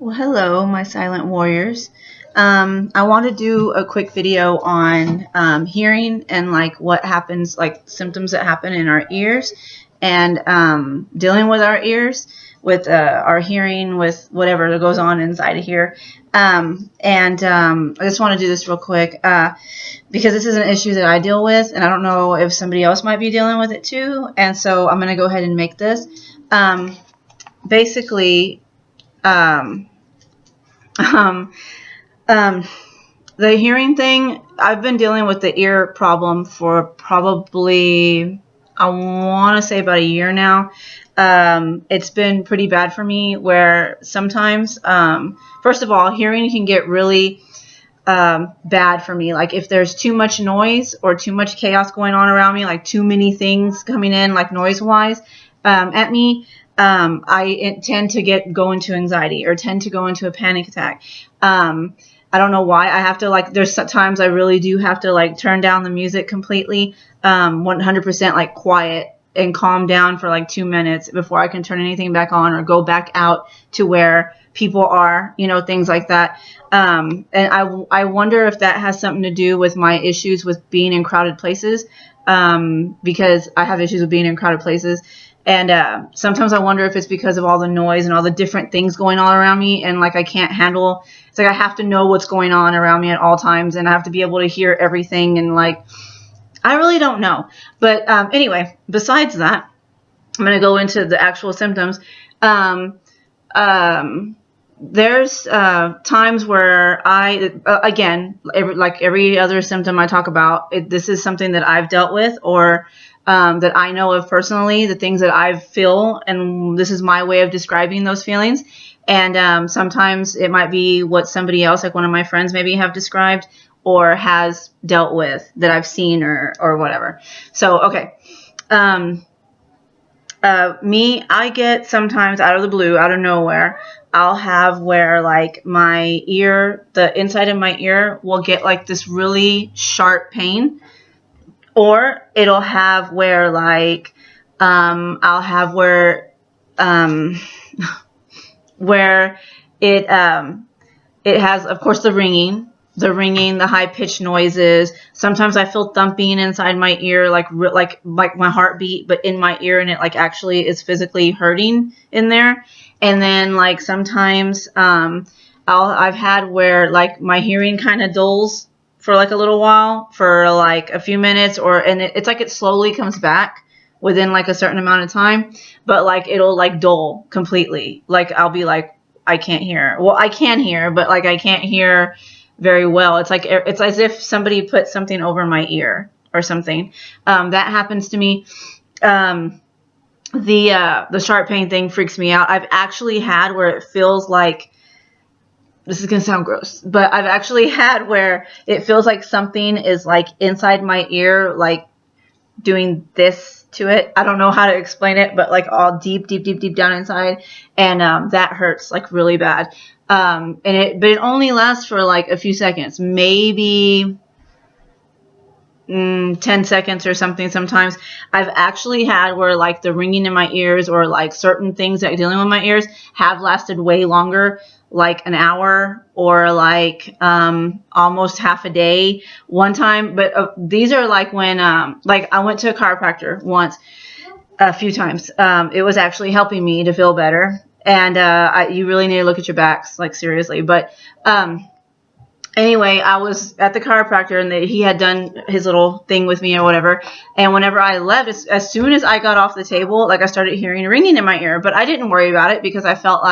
Well, hello, my silent warriors. I want to do a quick video on hearing and like what happens, like symptoms that happen in our ears, and dealing with our ears, with our hearing, with whatever that goes on inside of here. I just want to do this real quick because this is an issue that I deal with, and I don't know if somebody else might be dealing with it too. And so I'm going to go ahead and make this. Basically. Um, um, the hearing thing, I've been dealing with the ear problem for probably, I want to say about a year now. It's been pretty bad for me where sometimes, first of all, hearing can get really bad for me. Like if there's too much noise or too much chaos going on around me, like too many things coming in, like noise-wise, at me, I tend to go into anxiety or tend to go into a panic attack. I don't know why. I have to there's times I really do have to turn down the music completely, 100% like quiet and calm down for like 2 minutes before I can turn anything back on or go back out to where people are, things like that. And I wonder if that has something to do with my issues with being in crowded places, because I have issues with being in crowded places. And sometimes I wonder if it's because of all the noise and all the different things going on around me, and I can't handle. It's like I have to know what's going on around me at all times, and I have to be able to hear everything. And I really don't know. But anyway, besides that, I'm going to go into the actual symptoms. There's times where again, every other symptom I talk about, this is something that I've dealt with or that I know of personally, the things that I feel, and this is my way of describing those feelings. And sometimes it might be what somebody else, like one of my friends, maybe have described or has dealt with that I've seen or whatever. So, okay. I get sometimes out of the blue, out of nowhere, I'll have where my ear, the inside of my ear will get this really sharp pain, or it'll have where I'll have where it has, of course, the ringing, the high-pitched noises. Sometimes I feel thumping inside my ear, like my heartbeat, but in my ear, and it actually is physically hurting in there. And then sometimes I've had where my hearing kind of dulls for a little while, for a few minutes, and it's it slowly comes back within a certain amount of time, but it'll dull completely. I'll be I can't hear. Well, I can hear, but I can't hear very well. It's as if somebody put something over my ear or something. That happens to me. The sharp pain thing freaks me out. I've actually had where it feels this is going to sound gross, but I've actually had where it feels like something is inside my ear, doing this to it. I don't know how to explain it, but all deep down inside. And that hurts really bad. But it only lasts for a few seconds, maybe 10 seconds or something. Sometimes I've actually had where the ringing in my ears or certain things that are dealing with my ears have lasted way longer, an hour or almost half a day one time. But these are when I went to a chiropractor once, a few times. It was actually helping me to feel better. And you really need to look at your backs, seriously. But anyway, I was at the chiropractor, and he had done his little thing with me or whatever. And whenever I left, as soon as I got off the table, I started hearing ringing in my ear. But I didn't worry about it because I felt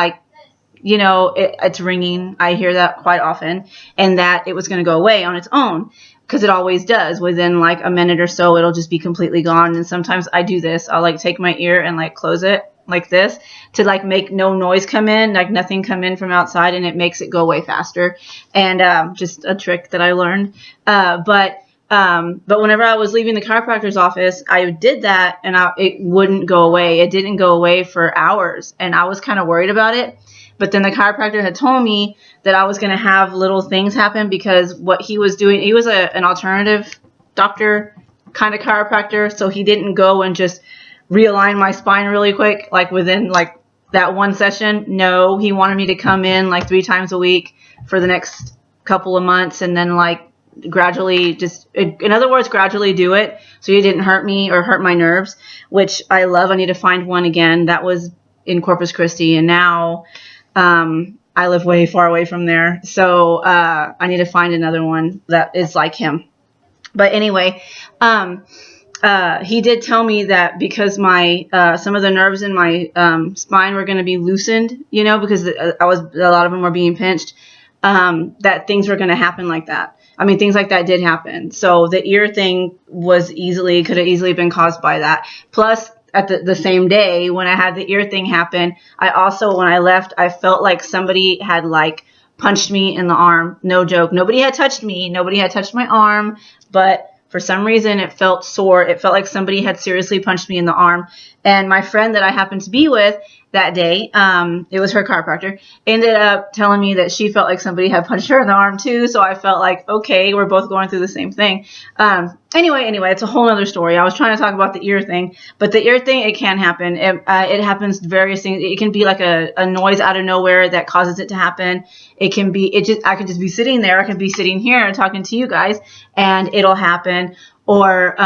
it's ringing. I hear that quite often, and that it was going to go away on its own, because it always does. Within a minute or so, it'll just be completely gone. And sometimes I do this. I'll take my ear and close it like this to make no noise come in, nothing come in from outside, and it makes it go away faster. And just a trick that I learned. But whenever I was leaving the chiropractor's office, I did that, and it wouldn't go away. It didn't go away for hours, and I was kind of worried about it. But then the chiropractor had told me that I was going to have little things happen, because what he was doing, he was an alternative doctor kind of chiropractor, so he didn't go and just realign my spine really quick, within that one session. No, he wanted me to come in like 3 times a week for the next couple of months, and then like gradually just, in other words, gradually do it so you didn't hurt me or hurt my nerves, which I love. I need to find one again. That was in Corpus Christi, and now I live way far away from there. So I need to find another one that is like him. But anyway, he did tell me that because my some of the nerves in my spine were going to be loosened, you know, because a lot of them were being pinched, that things were going to happen like that. I mean, things like that did happen. So the ear thing could have easily been caused by that. Plus, at the same day when I had the ear thing happen, I also, when I left, I felt like somebody had like punched me in the arm. No joke. Nobody had touched me. Nobody had touched my arm, but for some reason it felt sore. It felt like somebody had seriously punched me in the arm. And my friend that I happened to be with that day, it was her chiropractor, ended up telling me that she felt like somebody had punched her in the arm too. So I felt like, okay, we're both going through the same thing. Anyway, it's a whole other story. I was trying to talk about the ear thing, but the ear thing, it can happen. It happens various things. It can be like a noise out of nowhere that causes it to happen. It can be, I could just be sitting there. I could be sitting here and talking to you guys and it'll happen. Or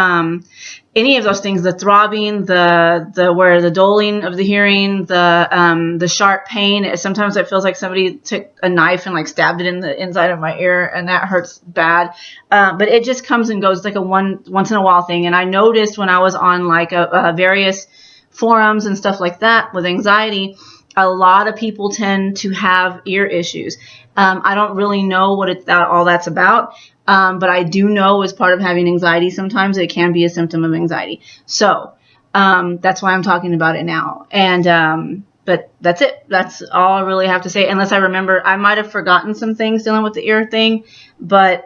any of those things, the throbbing, the dulling of the hearing, the sharp pain. Sometimes it feels like somebody took a knife and like stabbed it in the inside of my ear, and that hurts bad. But it just comes and goes. It's like a once in a while thing. And I noticed when I was on like various forums and stuff like that with anxiety, a lot of people tend to have ear issues. I don't really know what all that's about. But I do know as part of having anxiety, sometimes it can be a symptom of anxiety. So that's why I'm talking about it now. And but that's it. That's all I really have to say. Unless I remember, I might have forgotten some things dealing with the ear thing. But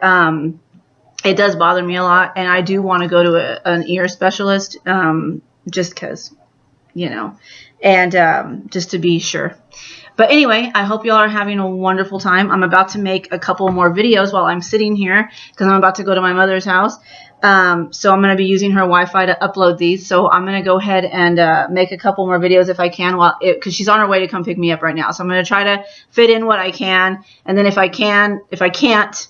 it does bother me a lot. And I do want to go to an ear specialist just because, you know, and just to be sure. But anyway, I hope y'all are having a wonderful time. I'm about to make a couple more videos while I'm sitting here because I'm about to go to my mother's house. So I'm going to be using her Wi-Fi to upload these. So I'm going to go ahead and make a couple more videos if I can, because she's on her way to come pick me up right now. So I'm going to try to fit in what I can. And then if I can't,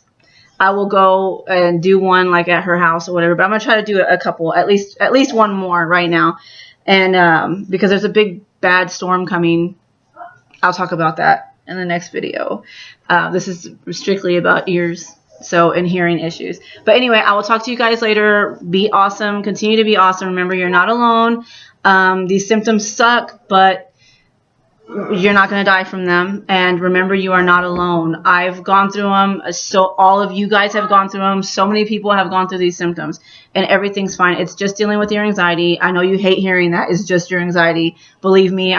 I will go and do one like at her house or whatever. But I'm going to try to do a couple, at least one more right now. And because there's a big bad storm coming. I'll talk about that in the next video. This is strictly about ears, and hearing issues. But anyway, I will talk to you guys later. Be awesome. Continue to be awesome. Remember, you're not alone. These symptoms suck, but you're not going to die from them. And remember, you are not alone. I've gone through them. So all of you guys have gone through them. So many people have gone through these symptoms. And everything's fine. It's just dealing with your anxiety. I know you hate hearing that. It's just your anxiety. Believe me,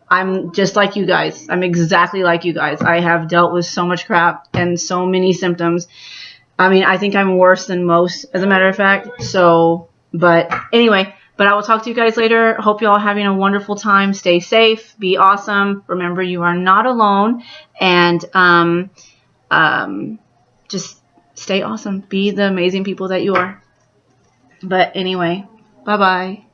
I'm just like you guys. I'm exactly like you guys. I have dealt with so much crap and so many symptoms. I mean, I think I'm worse than most, as a matter of fact. So, but anyway, I will talk to you guys later. Hope you all are having a wonderful time. Stay safe. Be awesome. Remember, you are not alone. And just stay awesome. Be the amazing people that you are. But anyway, bye-bye.